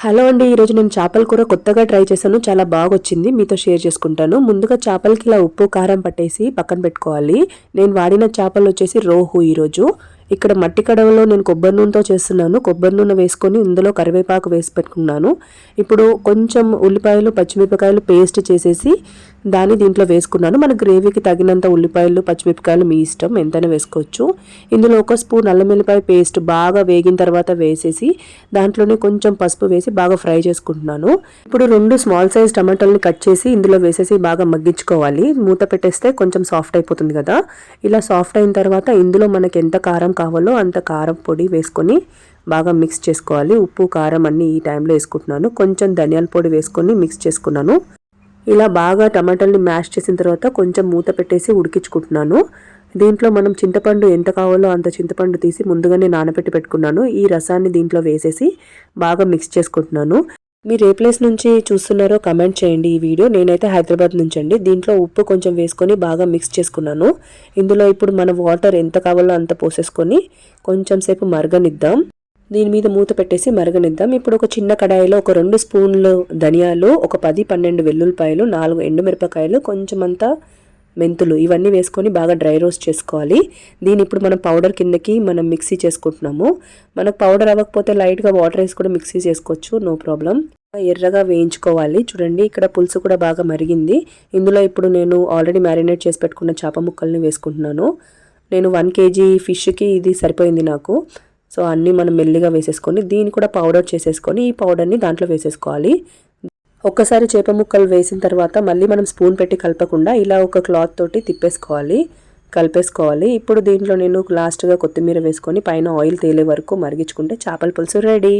Hello అండి, ఈరోజు నేను చేపల కూర కొత్తగా ట్రై చేశాను. చాలా బాగా వచ్చింది, మీతో షేర్ చేసుకుంటాను. ముందుగా చేపలకి ఇలా ఉప్పు కారం పట్టేసి పక్కన పెట్టుకోవాలి. నేను వాడిన చేపలు వచ్చేసి రోహు. ఈరోజు ఇక్కడ మట్టి కడవలో నేను కొబ్బరి నూనెతో చేస్తున్నాను. కొబ్బరి నూనె వేసుకొని ఇందులో కరివేపాకు వేసి పెట్టుకున్నాను. ఇప్పుడు కొంచెం ఉల్లిపాయలు పచ్చిమిరపకాయలు పేస్ట్ చేసేసి దాన్ని దీంట్లో వేసుకున్నాను. మన గ్రేవీకి తగినంత ఉల్లిపాయలు పచ్చిమిరపకాయలు మీ ఇష్టం, ఎంతైనా వేసుకోవచ్చు. ఇందులో ఒక స్పూన్ అల్లం వెల్లిపాయ పేస్ట్ బాగా వేగిన తర్వాత వేసేసి దాంట్లోనే కొంచెం పసుపు వేసి బాగా ఫ్రై చేసుకుంటున్నాను. ఇప్పుడు 2 స్మాల్ సైజ్ టమాటాలని కట్ చేసి ఇందులో వేసేసి బాగా మగ్గించుకోవాలి. మూత పెట్టేస్తే కొంచెం సాఫ్ట్ అయిపోతుంది కదా. ఇలా సాఫ్ట్ అయిన తర్వాత ఇందులో మనకి ఎంత కారం కావాలో అంత కారం పొడి వేసుకొని బాగా మిక్స్ చేసుకోవాలి. ఉప్పు కారం అన్నీ ఈ టైంలో వేసుకుంటున్నాను. కొంచెం ధనియాల పొడి వేసుకొని మిక్స్ చేసుకున్నాను. ఇలా బాగా టమాటాలని మ్యాష్ చేసిన తర్వాత కొంచెం మూత పెట్టేసి ఉడికించుకుంటున్నాను. దీంట్లో మనం చింతపండు ఎంత కావాలో అంత చింతపండు తీసి ముందుగానే నానబెట్టి పెట్టుకున్నాను. ఈ రసాన్ని దీంట్లో వేసేసి బాగా మిక్స్ చేసుకుంటున్నాను. మీరు ఏ ప్లేస్ నుంచి చూస్తున్నారో కమెంట్ చేయండి. ఈ వీడియో నేనైతే హైదరాబాద్ నుంచి అండి. దీంట్లో ఉప్పు కొంచెం వేసుకొని బాగా మిక్స్ చేసుకున్నాను. ఇందులో ఇప్పుడు మన వాటర్ ఎంత కావాలో అంత పోసేసుకొని కొంచెం సేపు మరగనిద్దాం. దీని మీద మూత పెట్టేసి మరగనిద్దాం. ఇప్పుడు ఒక చిన్న కడాయిలో ఒక 2 స్పూన్లు ధనియాలు, ఒక 10-12 వెల్లుల్లిపాయలు, 4 ఎండుమిరపకాయలు, కొంచెం అంతా మెంతులు ఇవన్నీ వేసుకొని బాగా డ్రై రోస్ట్ చేసుకోవాలి. దీని ఇప్పుడు మనం పౌడర్ కిందకి మనం మిక్సీ చేసుకుంటున్నాము. మనకు పౌడర్ అవ్వకపోతే లైట్గా వాటర్ వేసి కూడా మిక్సీ చేసుకోవచ్చు, నో ప్రాబ్లం. ఎర్రగా వేయించుకోవాలి. చూడండి, ఇక్కడ పులుసు కూడా బాగా మరిగింది. ఇందులో ఇప్పుడు నేను ఆల్రెడీ మ్యారినేట్ చేసి పెట్టుకున్న చేప ముక్కల్ని వేసుకుంటున్నాను. నేను 1 kg ఫిష్కి ఇది సరిపోయింది నాకు. సో అన్నీ మనం మెల్లిగా వేసేసుకొని దీన్ని కూడా పౌడర్ చేసేసుకొని ఈ పౌడర్ని దాంట్లో వేసేసుకోవాలి. ఒక్కసారి చేప ముక్కలు వేసిన తర్వాత మళ్ళీ మనం స్పూన్ పెట్టి కలపకుండా ఇలా ఒక క్లాత్ తోటి తిప్పేసుకోవాలి, కలిపేసుకోవాలి. ఇప్పుడు దీంట్లో నేను లాస్ట్గా కొత్తిమీర వేసుకొని పైన ఆయిల్ తేలే వరకు మరిగించుకుంటే చేపల పులుసు రెడీ.